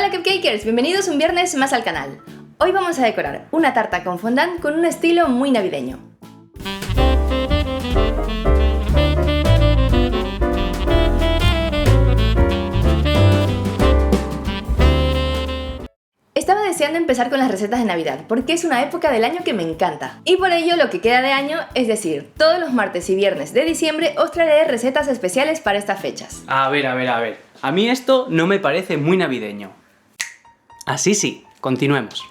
Hola Cupcakers, bienvenidos un viernes más al canal. Hoy vamos a decorar una tarta con fondant con un estilo muy navideño. Estaba deseando empezar con las recetas de Navidad porque es una época del año que me encanta. Y por ello lo que queda de año, es decir, todos los martes y viernes de diciembre os traeré recetas especiales para estas fechas. A ver. A mí esto no me parece muy navideño. Así sí, continuemos.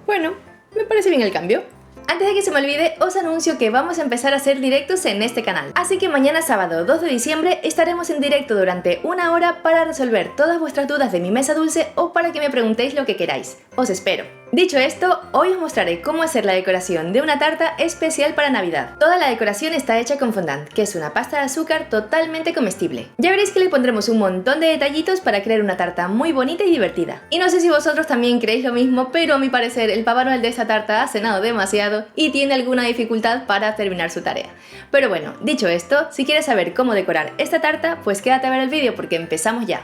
Bueno, me parece bien el cambio. Antes de que se me olvide, os anuncio que vamos a empezar a hacer directos en este canal. Así que mañana sábado 2 de diciembre estaremos en directo durante una hora para resolver todas vuestras dudas de mi mesa dulce o para que me preguntéis lo que queráis. Os espero. Dicho esto, hoy os mostraré cómo hacer la decoración de una tarta especial para Navidad. Toda la decoración está hecha con fondant, que es una pasta de azúcar totalmente comestible. Ya veréis que le pondremos un montón de detallitos para crear una tarta muy bonita y divertida. Y no sé si vosotros también creéis lo mismo, pero a mi parecer el Papá Noel de esta tarta ha cenado demasiado y tiene alguna dificultad para terminar su tarea. Pero bueno, dicho esto, si quieres saber cómo decorar esta tarta, pues quédate a ver el vídeo porque empezamos ya.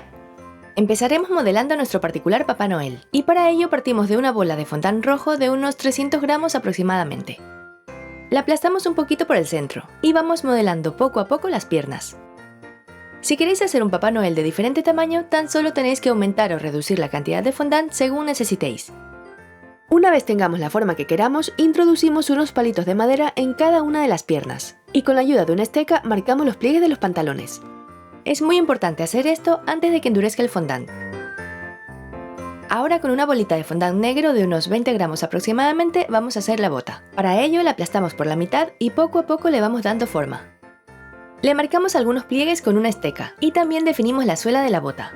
Empezaremos modelando nuestro particular Papá Noel, y para ello partimos de una bola de fondant rojo de unos 300 gramos aproximadamente. La aplastamos un poquito por el centro, y vamos modelando poco a poco las piernas. Si queréis hacer un Papá Noel de diferente tamaño, tan solo tenéis que aumentar o reducir la cantidad de fondant según necesitéis. Una vez tengamos la forma que queramos, introducimos unos palitos de madera en cada una de las piernas, y con la ayuda de una esteca marcamos los pliegues de los pantalones. Es muy importante hacer esto antes de que endurezca el fondant. Ahora con una bolita de fondant negro de unos 20 gramos aproximadamente vamos a hacer la bota. Para ello la aplastamos por la mitad y poco a poco le vamos dando forma. Le marcamos algunos pliegues con una esteca y también definimos la suela de la bota.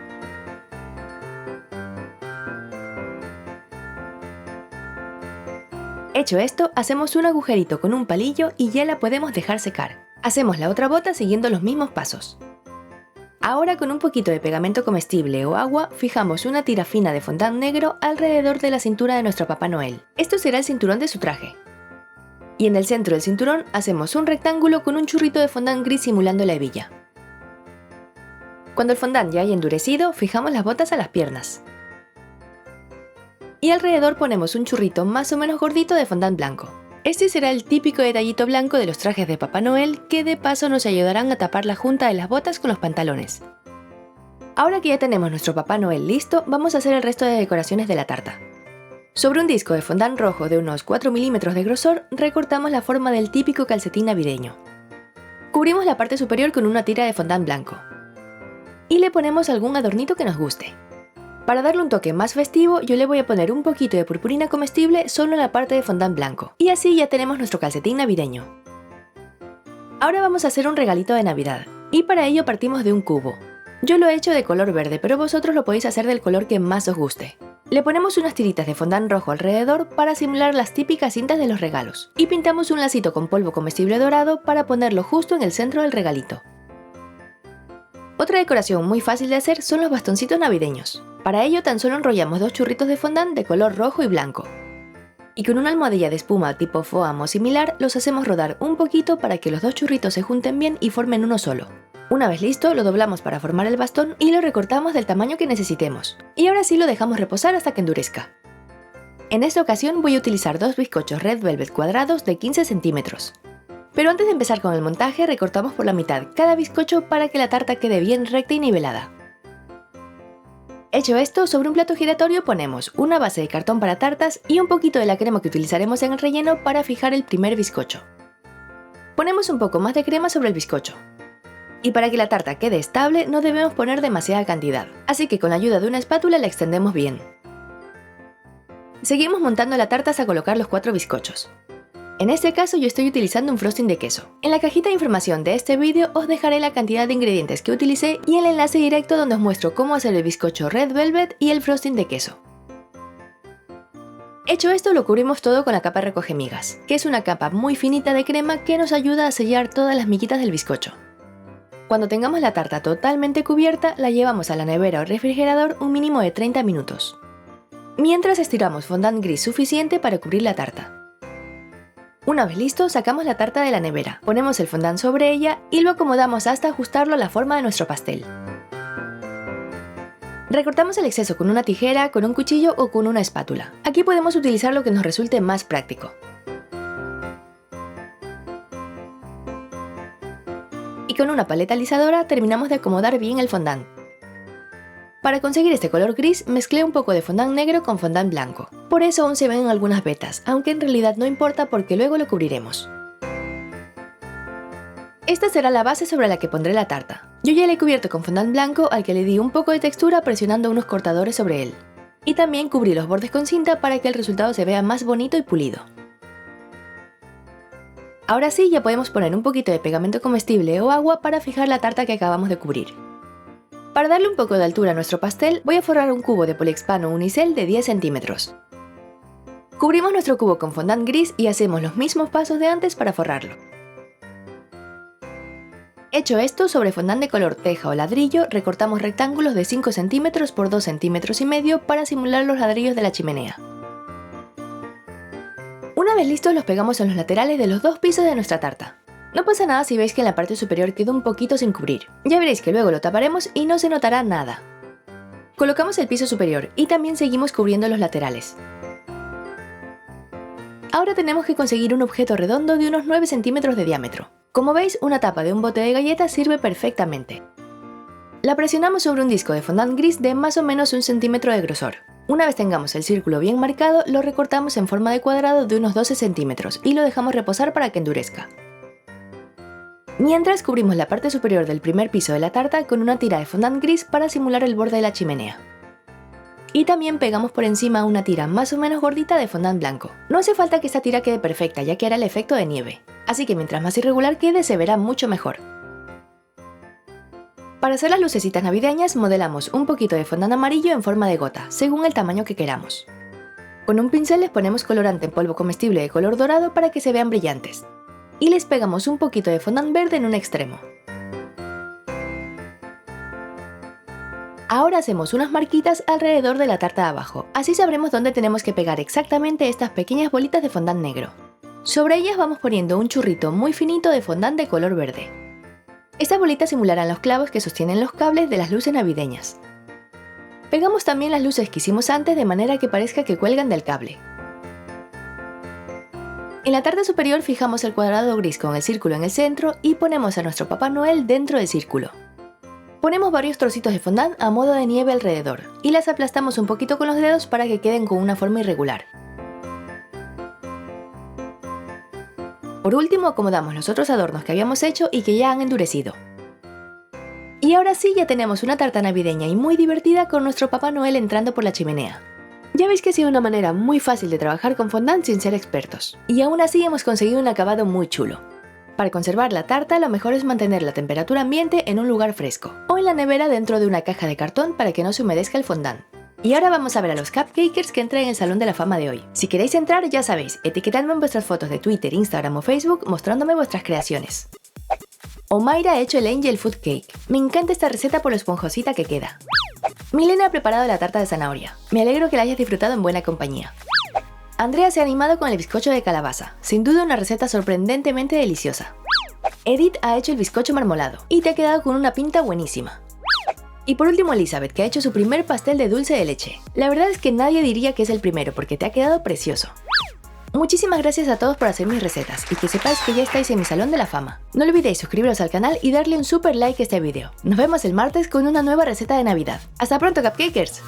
Hecho esto, hacemos un agujerito con un palillo y ya la podemos dejar secar. Hacemos la otra bota siguiendo los mismos pasos. Ahora con un poquito de pegamento comestible o agua, fijamos una tira fina de fondant negro alrededor de la cintura de nuestro Papá Noel. Esto será el cinturón de su traje. Y en el centro del cinturón hacemos un rectángulo con un churrito de fondant gris simulando la hebilla. Cuando el fondant ya haya endurecido, fijamos las botas a las piernas. Y alrededor ponemos un churrito más o menos gordito de fondant blanco. Este será el típico detallito blanco de los trajes de Papá Noel que de paso nos ayudarán a tapar la junta de las botas con los pantalones. Ahora que ya tenemos nuestro Papá Noel listo, vamos a hacer el resto de decoraciones de la tarta. Sobre un disco de fondant rojo de unos 4 milímetros de grosor, recortamos la forma del típico calcetín navideño. Cubrimos la parte superior con una tira de fondant blanco. Y le ponemos algún adornito que nos guste. Para darle un toque más festivo, yo le voy a poner un poquito de purpurina comestible solo en la parte de fondant blanco. Y así ya tenemos nuestro calcetín navideño. Ahora vamos a hacer un regalito de Navidad. Y para ello partimos de un cubo. Yo lo he hecho de color verde, pero vosotros lo podéis hacer del color que más os guste. Le ponemos unas tiritas de fondant rojo alrededor para simular las típicas cintas de los regalos. Y pintamos un lacito con polvo comestible dorado para ponerlo justo en el centro del regalito. Otra decoración muy fácil de hacer son los bastoncitos navideños. Para ello tan solo enrollamos dos churritos de fondant de color rojo y blanco. Y con una almohadilla de espuma tipo foam o similar los hacemos rodar un poquito para que los dos churritos se junten bien y formen uno solo. Una vez listo, lo doblamos para formar el bastón y lo recortamos del tamaño que necesitemos. Y ahora sí lo dejamos reposar hasta que endurezca. En esta ocasión voy a utilizar dos bizcochos Red Velvet cuadrados de 15 centímetros. Pero antes de empezar con el montaje, recortamos por la mitad cada bizcocho para que la tarta quede bien recta y nivelada. Hecho esto, sobre un plato giratorio ponemos una base de cartón para tartas y un poquito de la crema que utilizaremos en el relleno para fijar el primer bizcocho. Ponemos un poco más de crema sobre el bizcocho. Y para que la tarta quede estable no debemos poner demasiada cantidad, así que con la ayuda de una espátula la extendemos bien. Seguimos montando la tarta hasta colocar los 4 bizcochos. En este caso yo estoy utilizando un frosting de queso. En la cajita de información de este vídeo os dejaré la cantidad de ingredientes que utilicé y el enlace directo donde os muestro cómo hacer el bizcocho Red Velvet y el frosting de queso. Hecho esto, lo cubrimos todo con la capa recogemigas, que es una capa muy finita de crema que nos ayuda a sellar todas las miguitas del bizcocho. Cuando tengamos la tarta totalmente cubierta, la llevamos a la nevera o refrigerador un mínimo de 30 minutos. Mientras estiramos fondant gris suficiente para cubrir la tarta. Una vez listo, sacamos la tarta de la nevera, ponemos el fondant sobre ella y lo acomodamos hasta ajustarlo a la forma de nuestro pastel. Recortamos el exceso con una tijera, con un cuchillo o con una espátula. Aquí podemos utilizar lo que nos resulte más práctico. Y con una paleta alisadora terminamos de acomodar bien el fondant. Para conseguir este color gris, mezclé un poco de fondant negro con fondant blanco. Por eso aún se ven algunas vetas, aunque en realidad no importa porque luego lo cubriremos. Esta será la base sobre la que pondré la tarta. Yo ya la he cubierto con fondant blanco al que le di un poco de textura presionando unos cortadores sobre él. Y también cubrí los bordes con cinta para que el resultado se vea más bonito y pulido. Ahora sí, ya podemos poner un poquito de pegamento comestible o agua para fijar la tarta que acabamos de cubrir. Para darle un poco de altura a nuestro pastel, voy a forrar un cubo de poliexpano unicel de 10 centímetros. Cubrimos nuestro cubo con fondant gris y hacemos los mismos pasos de antes para forrarlo. Hecho esto, sobre fondant de color teja o ladrillo, recortamos rectángulos de 5 centímetros por 2 centímetros y medio para simular los ladrillos de la chimenea. Una vez listos, los pegamos en los laterales de los dos pisos de nuestra tarta. No pasa nada si veis que en la parte superior quedó un poquito sin cubrir. Ya veréis que luego lo taparemos y no se notará nada. Colocamos el piso superior y también seguimos cubriendo los laterales. Ahora tenemos que conseguir un objeto redondo de unos 9 centímetros de diámetro. Como veis, una tapa de un bote de galletas sirve perfectamente. La presionamos sobre un disco de fondant gris de más o menos 1 centímetro de grosor. Una vez tengamos el círculo bien marcado, lo recortamos en forma de cuadrado de unos 12 centímetros y lo dejamos reposar para que endurezca. Mientras, cubrimos la parte superior del primer piso de la tarta con una tira de fondant gris para simular el borde de la chimenea. Y también pegamos por encima una tira más o menos gordita de fondant blanco. No hace falta que esta tira quede perfecta, ya que hará el efecto de nieve. Así que mientras más irregular quede, se verá mucho mejor. Para hacer las lucecitas navideñas, modelamos un poquito de fondant amarillo en forma de gota, según el tamaño que queramos. Con un pincel les ponemos colorante en polvo comestible de color dorado para que se vean brillantes. Y les pegamos un poquito de fondant verde en un extremo. Ahora hacemos unas marquitas alrededor de la tarta de abajo, así sabremos dónde tenemos que pegar exactamente estas pequeñas bolitas de fondant negro. Sobre ellas vamos poniendo un churrito muy finito de fondant de color verde. Estas bolitas simularán los clavos que sostienen los cables de las luces navideñas. Pegamos también las luces que hicimos antes de manera que parezca que cuelgan del cable. En la tarta superior fijamos el cuadrado gris con el círculo en el centro y ponemos a nuestro Papá Noel dentro del círculo. Ponemos varios trocitos de fondant a modo de nieve alrededor y las aplastamos un poquito con los dedos para que queden con una forma irregular. Por último, acomodamos los otros adornos que habíamos hecho y que ya han endurecido. Y ahora sí, ya tenemos una tarta navideña y muy divertida con nuestro Papá Noel entrando por la chimenea. Ya veis que ha sido una manera muy fácil de trabajar con fondant sin ser expertos. Y aún así hemos conseguido un acabado muy chulo. Para conservar la tarta, lo mejor es mantener la temperatura ambiente en un lugar fresco, o en la nevera dentro de una caja de cartón para que no se humedezca el fondant. Y ahora vamos a ver a los cupcakers que entran en el Salón de la Fama de hoy. Si queréis entrar, ya sabéis, etiquetadme en vuestras fotos de Twitter, Instagram o Facebook mostrándome vuestras creaciones. Omaira ha hecho el Angel Food Cake. Me encanta esta receta por lo esponjosita que queda. Milena ha preparado la tarta de zanahoria. Me alegro que la hayas disfrutado en buena compañía. Andrea se ha animado con el bizcocho de calabaza. Sin duda una receta sorprendentemente deliciosa. Edith ha hecho el bizcocho marmolado y te ha quedado con una pinta buenísima. Y por último Elizabeth, que ha hecho su primer pastel de dulce de leche. La verdad es que nadie diría que es el primero porque te ha quedado precioso. Muchísimas gracias a todos por hacer mis recetas y que sepáis que ya estáis en mi Salón de la Fama. No olvidéis suscribiros al canal y darle un super like a este video. Nos vemos el martes con una nueva receta de Navidad. ¡Hasta pronto, cupcakers!